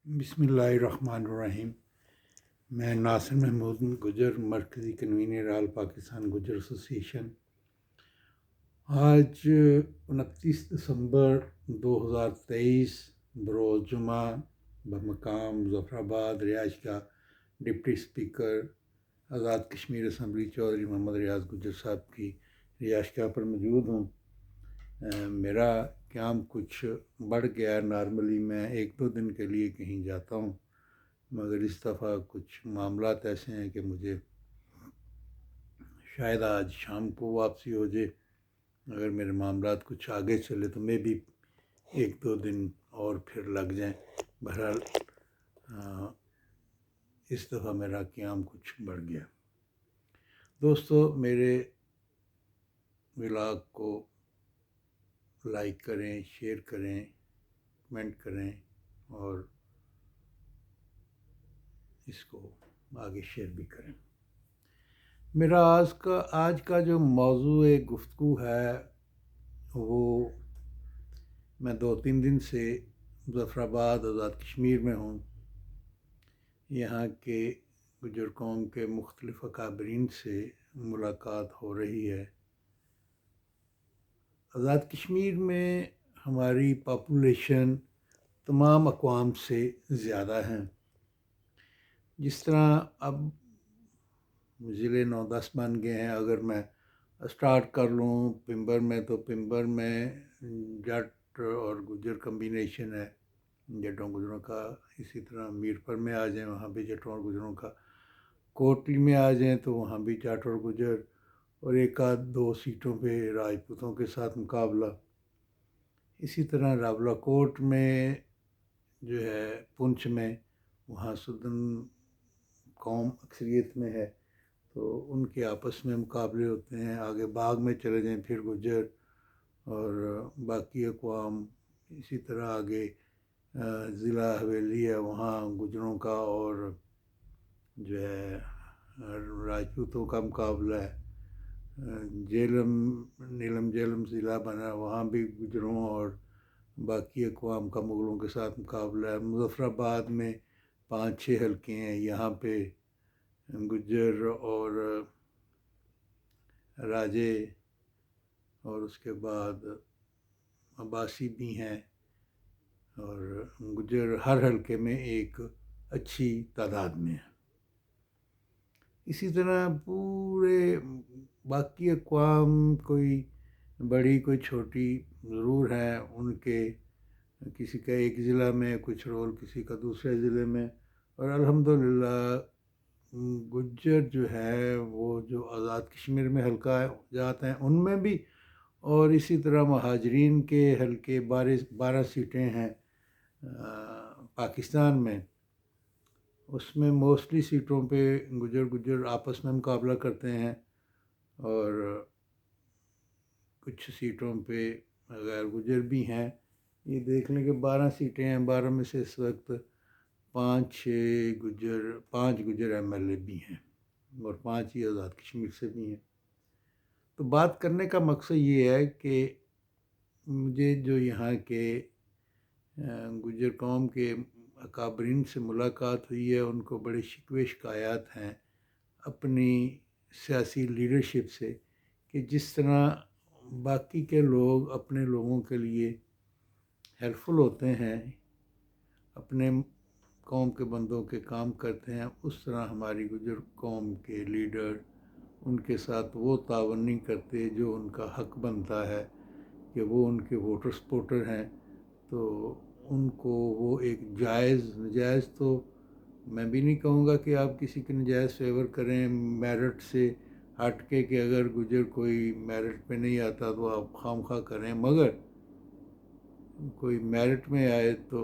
بسم اللہ الرحمن الرحیم۔ میں ناصر محمود گجر، مرکزی کنوینر آل پاکستان گجر ایسوسی ایشن۔ آج 29 دسمبر 2023 بروز جمعہ بمقام مظفرآباد رہائش گاہ deputy speaker Azad Kashmir assembly Chaudhry محمد ریاض گجر صاحب کی رہائش گاہ پر موجود ہوں۔ میرا قیام کچھ بڑھ گیا۔ نارملی میں 1-2 دن کے لیے کہیں جاتا ہوں، مگر اس دفعہ کچھ معاملات ایسے ہیں کہ مجھے شاید آج شام کو واپسی ہو جائے۔ اگر میرے معاملات کچھ آگے چلے تو میں بھی 1-2 دن اور پھر لگ جائیں۔ بہرحال اس دفعہ میرا قیام کچھ بڑھ گیا۔ دوستو، میرے ولاگ کو لائک کریں، شیئر کریں، کمنٹ کریں اور اس کو آگے شیئر بھی کریں۔ میرا آج کا جو موضوع گفتگو ہے وہ میں 2-3 دن سے مظفرآباد آزاد کشمیر میں ہوں۔ یہاں کے گجر قوم کے مختلف اکابرین سے ملاقات ہو رہی ہے۔ آزاد کشمیر میں ہماری پاپولیشن تمام اقوام سے زیادہ ہیں۔ جس طرح اب ضلع 9-10 بن گئے ہیں۔ اگر میں اسٹارٹ کر لوں پمبر میں، تو پمبر میں جٹ اور گجر کمبینیشن ہے، جٹوں گجروں کا۔ اسی طرح میرپور میں آ جائیں، وہاں بھی جٹوں اور گجروں کا۔ کوٹلی میں آ جائیں تو وہاں بھی جٹ اور گجر، اور 1-2 سیٹوں پہ راجپوتوں کے ساتھ مقابلہ۔ اسی طرح راولہ کوٹ میں جو ہے پنچ میں، وہاں سدن قوم اکثریت میں ہے، تو ان کے آپس میں مقابلے ہوتے ہیں۔ آگے باغ میں چلے جائیں پھر گجر اور باقی اقوام۔ اسی طرح آگے ضلع حویلی ہے، وہاں گجروں کا اور جو ہے راجپوتوں کا مقابلہ ہے۔ نیلم جیلم ضلع بنا، وہاں بھی گجروں اور باقی اقوام کا مغلوں کے ساتھ مقابلہ ہے۔ مظفرآباد میں 5-6 حلقے ہیں، یہاں پہ گجر اور راجے اور اس کے بعد عباسی بھی ہیں، اور گجر ہر حلقے میں ایک اچھی تعداد میں ہے۔ اسی طرح پورے باقی اقوام کوئی بڑی کوئی چھوٹی ضرور ہیں، ان کے کسی کا ایک ضلع میں کچھ رول، کسی کا دوسرے ضلع میں، اور الحمدللہ گجر جو ہے وہ جو آزاد کشمیر میں حلقہ جات ہیں ان میں بھی، اور اسی طرح مہاجرین کے حلقے 12 سیٹیں ہیں پاکستان میں، اس میں موسٹلی سیٹوں پہ گجر آپس میں مقابلہ کرتے ہیں، اور کچھ سیٹوں پہ غیر گجر بھی ہیں۔ یہ دیکھ لیں کہ 12 سیٹیں ہیں، 12 میں سے اس وقت 5 گجر MLA بھی ہیں، اور 5 ہی آزاد کشمیر سے بھی ہیں۔ تو بات کرنے کا مقصد یہ ہے کہ مجھے جو یہاں کے گجر قوم کے اکابرین سے ملاقات ہوئی ہے، ان کو بڑے شکوے شکایات ہیں اپنی سیاسی لیڈرشپ سے، کہ جس طرح باقی کے لوگ اپنے لوگوں کے لیے ہیلپ فل ہوتے ہیں، اپنے قوم کے بندوں کے کام کرتے ہیں، اس طرح ہماری گجر قوم کے لیڈر ان کے ساتھ وہ تعاون نہیں کرتے جو ان کا حق بنتا ہے، کہ وہ ان کے ووٹر سپورٹر ہیں، تو ان کو وہ ایک نجائز تو میں بھی نہیں کہوں گا کہ آپ کسی کے نجائز فیور کریں میرٹ سے ہٹ کے، کہ اگر گجر کوئی میرٹ پہ نہیں آتا تو آپ خواہ مخواہ کریں، مگر کوئی میرٹ میں آئے تو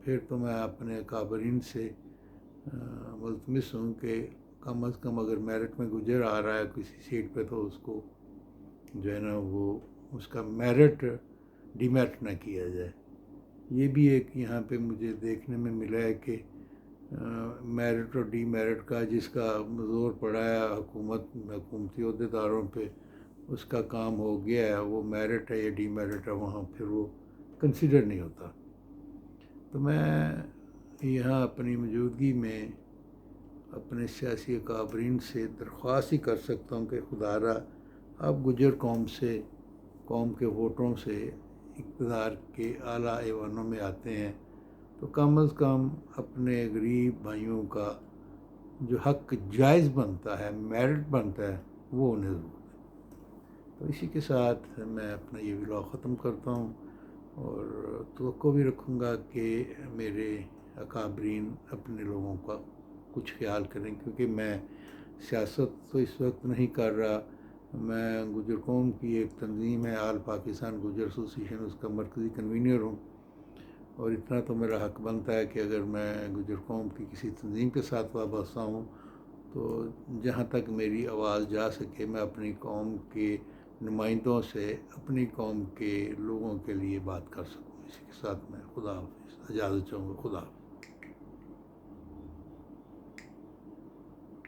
پھر تو میں اپنے اکابرین سے ملتمس ہوں کہ کم از کم اگر میرٹ میں گجر آ رہا ہے کسی سیٹ پہ، تو اس کو جو ہے نا وہ اس کا میرٹ ڈی میرٹ نہ کیا جائے۔ یہ بھی ایک یہاں پہ مجھے دیکھنے میں ملا ہے کہ میرٹ اور ڈی میرٹ کا جس کا زور پڑا ہے حکومتی عہدیداروں پہ، اس کا کام ہو گیا ہے، وہ میرٹ ہے یا ڈی میرٹ ہے، وہاں پھر وہ کنسیڈر نہیں ہوتا۔ تو میں یہاں اپنی موجودگی میں اپنے سیاسی اکابرین سے درخواست ہی کر سکتا ہوں کہ خدا را آپ گجر قوم کے ووٹروں سے اقتدار کے اعلیٰ ایوانوں میں آتے ہیں تو کم از کم اپنے غریب بھائیوں کا جو حق جائز بنتا ہے، میرٹ بنتا ہے، وہ انہیں ضرور دیں۔ تو اسی کے ساتھ میں اپنا یہ ولاگ ختم کرتا ہوں، اور توقع بھی رکھوں گا کہ میرے اکابرین اپنے لوگوں کا کچھ خیال کریں، کیونکہ میں سیاست تو اس وقت نہیں کر رہا۔ میں گجر قوم کی ایک تنظیم ہے آل پاکستان گجر ایسوسی ایشن، اس کا مرکزی کنوینر ہوں، اور اتنا تو میرا حق بنتا ہے کہ اگر میں گجر قوم کی کسی تنظیم کے ساتھ وابستہ ہوں تو جہاں تک میری آواز جا سکے میں اپنی قوم کے نمائندوں سے اپنی قوم کے لوگوں کے لیے بات کر سکوں۔ اسی کے ساتھ میں خدا حافظ، اجازت چاہوں گا۔ خدا حافظ۔